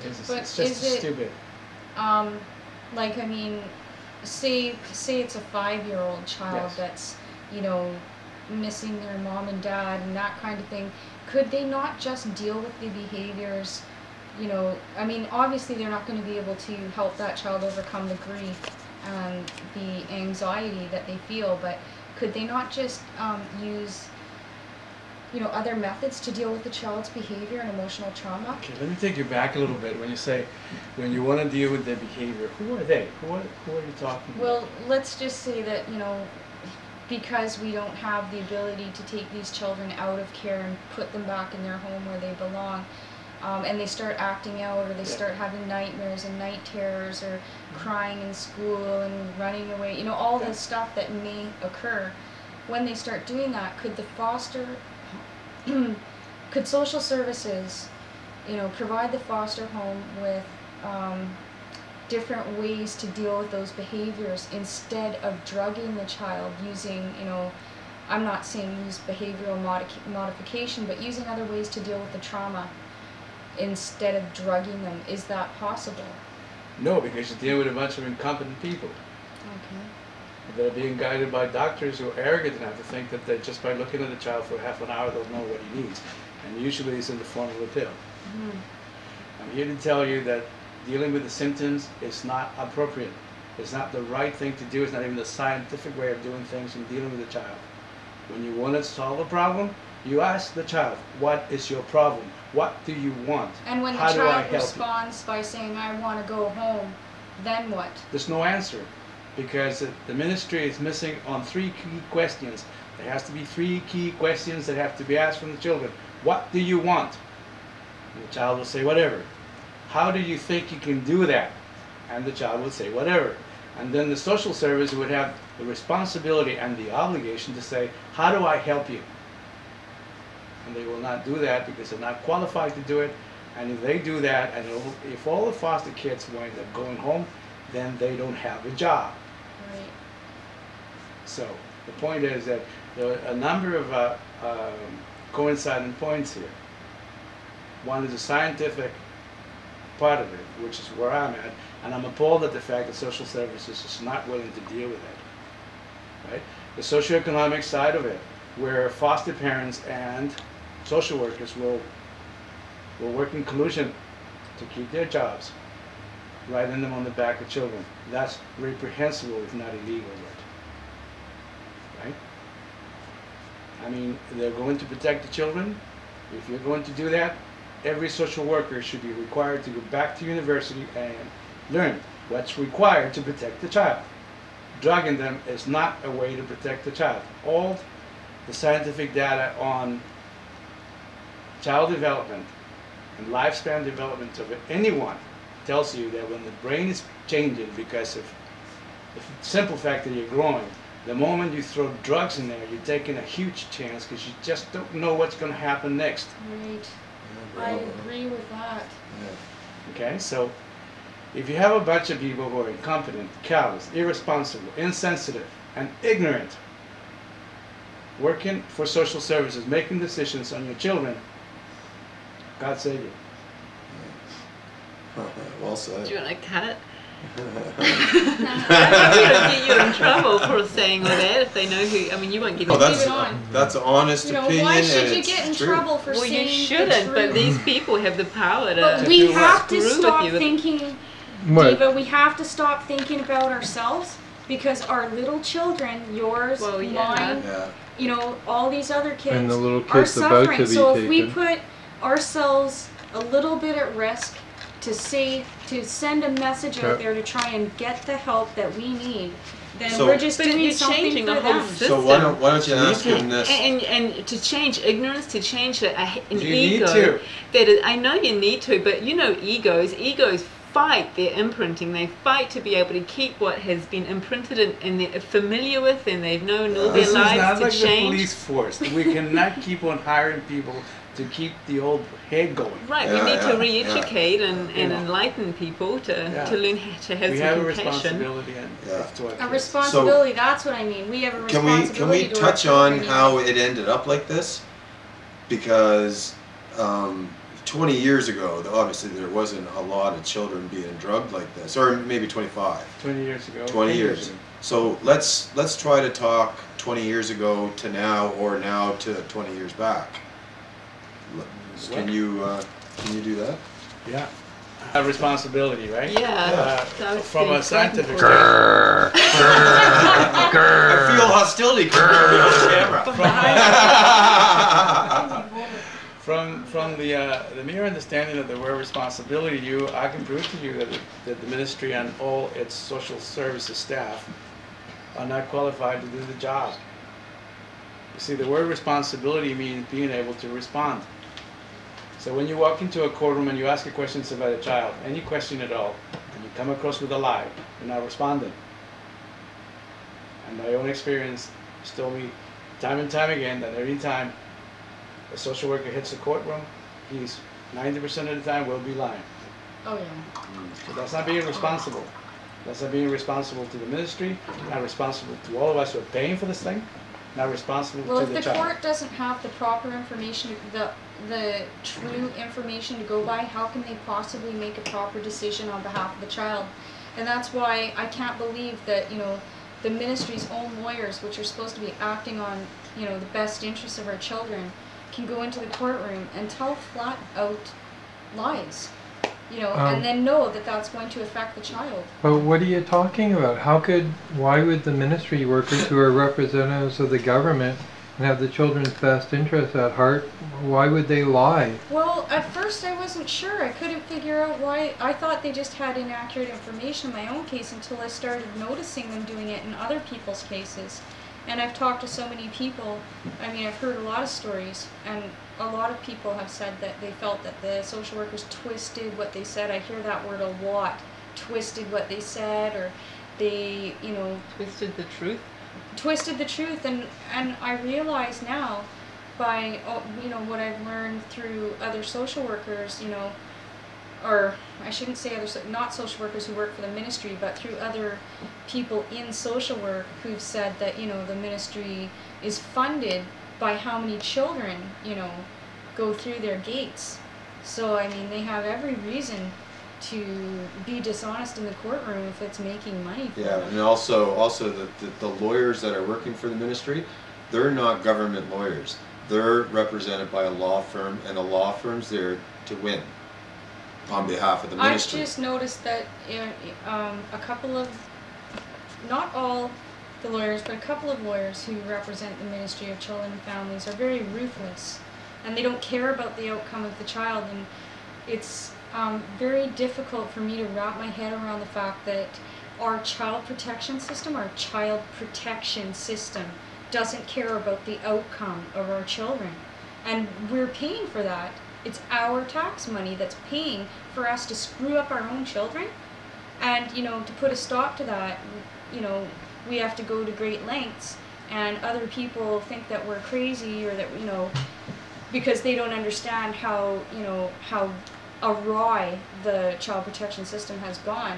It's just stupid. Like, I mean, say it's a 5-year-old child that's, you know, missing their mom and dad and that kind of thing. Could they not just deal with the behaviors? You know, I mean, obviously they're not going to be able to help that child overcome the grief and the anxiety that they feel, but could they not just use, you know, other methods to deal with the child's behavior and emotional trauma? Okay, let me take you back a little bit. When you say, when you want to deal with their behavior, who are they? Who are you talking about? Well, let's just say that, you know, because we don't have the ability to take these children out of care and put them back in their home where they belong, and they start acting out, or they start having nightmares and night terrors, or crying in school and running away, you know, all this stuff that may occur. When they start doing that, could could social services, you know, provide the foster home with different ways to deal with those behaviors instead of drugging the child using, you know, I'm not saying use behavioral modification, but using other ways to deal with the trauma instead of drugging them? Is that possible? No, because you're dealing with a bunch of incompetent people. Okay. They're being guided by doctors who are arrogant enough to think that they, just by looking at the child for half an hour, they'll know what he needs. And usually it's in the form of a pill. I'm here to tell you that dealing with the symptoms is not appropriate. It's not the right thing to do. It's not even the scientific way of doing things in dealing with the child. When you want to solve a problem, you ask the child, what is your problem? What do you want? And when the child responds by saying, I want to go home, then what? There's no answer, because the ministry is missing on 3 key questions. There has to be 3 key questions that have to be asked from the children. What do you want? And the child will say whatever. How do you think you can do that? And the child will say whatever. And then the social service would have the responsibility and the obligation to say, how do I help you? And they will not do that because they're not qualified to do it. And if they do that, and if all the foster kids wind up going home, then they don't have a job. Right. So the point is that there are a number of coinciding points here. One is the scientific part of it, which is where I'm at, and I'm appalled at the fact that social services is not willing to deal with it. Right? The socioeconomic side of it, where foster parents and social workers will work in collusion to keep their jobs, writing them on the back of children. That's reprehensible, if not illegal yet. Right? I mean, they're going to protect the children. If you're going to do that, every social worker should be required to go back to university and learn what's required to protect the child. Drugging them is not a way to protect the child. All the scientific data on child development and lifespan development of anyone tells you that when the brain is changing because of the simple fact that you're growing, the moment you throw drugs in there, you're taking a huge chance because you just don't know what's going to happen next. Right. I agree with that. Okay, so if you have a bunch of people who are incompetent, callous, irresponsible, insensitive, and ignorant, working for social services, making decisions on your children, God save you. Well said. Do you want to cut it? I think it'll get you in trouble for saying all that if they know who. I mean, you won't get. Oh, that's an honest opinion. Why should you get in trouble for saying the truth? Well, you shouldn't, but these people have the power to. But we have to stop thinking, Diva. We have to stop thinking about ourselves because our little children, yours, mine, you know, all these other kids, and the little kids are about suffering. to be So taken. if we put ourselves a little bit at risk to send a message out there to try and get the help that we need, then we're just doing something for them. So why don't you ask him this? And to change ignorance, to change an ego. Need to. I know you need to, but you know egos fight their imprinting. They fight to be able to keep what has been imprinted and they're familiar with and they've known all their lives to change. This is not like the police force. We cannot keep on hiring people to keep the old head going. Right, we need to re-educate and enlighten people to learn how to have some compassion. We have a responsibility. A responsibility, so, that's what I mean. We have a responsibility. Can we touch on how it ended up like this? Because 20 years ago, obviously there wasn't a lot of children being drugged like this, or maybe 25. 20 years ago. 20 years. So let's try to talk 20 years ago to now, or now to 20 years back. Can you do that? Yeah. Have responsibility, right? Yeah. From a scientific I feel hostility coming on camera. From the mere understanding of the word responsibility, I can prove to you that the ministry and all its social services staff are not qualified to do the job. You see, the word responsibility means being able to respond. So when you walk into a courtroom and you ask a question about a child, any question at all, and you come across with a lie, you're not responding. And my own experience has told me time and time again that every time a social worker hits the courtroom, he's 90% of the time will be lying. Oh yeah. So that's not being responsible. That's not being responsible to the ministry, not responsible to all of us who are paying for this thing, not responsible Well, to if the the child. court doesn't have the proper information, the true information to go by, how can they possibly make a proper decision on behalf of the child? And that's why I can't believe that, the ministry's own lawyers, which are supposed to be acting on, the best interests of our children, can go into the courtroom and tell flat out lies, and then know that that's going to affect the child. But what are you talking about? Why would the ministry workers, who are representatives of the government and have the children's best interests at heart, why would they lie? Well, at first I wasn't sure. I couldn't figure out why. I thought they just had inaccurate information in my own case until I started noticing them doing it in other people's cases. And I've talked to so many people. I've heard a lot of stories, and a lot of people have said that they felt that the social workers twisted what they said. I hear that word a lot. Twisted what they said, or they, Twisted the truth. Twisted the truth. And I realize now, by what I've learned through other social workers, or I shouldn't say not social workers who work for the ministry, but through other people in social work who've said that, the ministry is funded by how many children, go through their gates. So, they have every reason to be dishonest in the courtroom if it's making money for them. And also the lawyers that are working for the ministry, they're not government lawyers. They're represented by a law firm, and a law firm's there to win on behalf of the ministry. I've just noticed that a couple of, not all the lawyers, but a couple of lawyers who represent the Ministry of Children and Families are very ruthless, and they don't care about the outcome of the child. And it's very difficult for me to wrap my head around the fact that our child protection system doesn't care about the outcome of our children, and we're paying for that. It's our tax money that's paying for us to screw up our own children. And, to put a stop to that, we have to go to great lengths. And other people think that we're crazy, or that, because they don't understand how awry the child protection system has gone,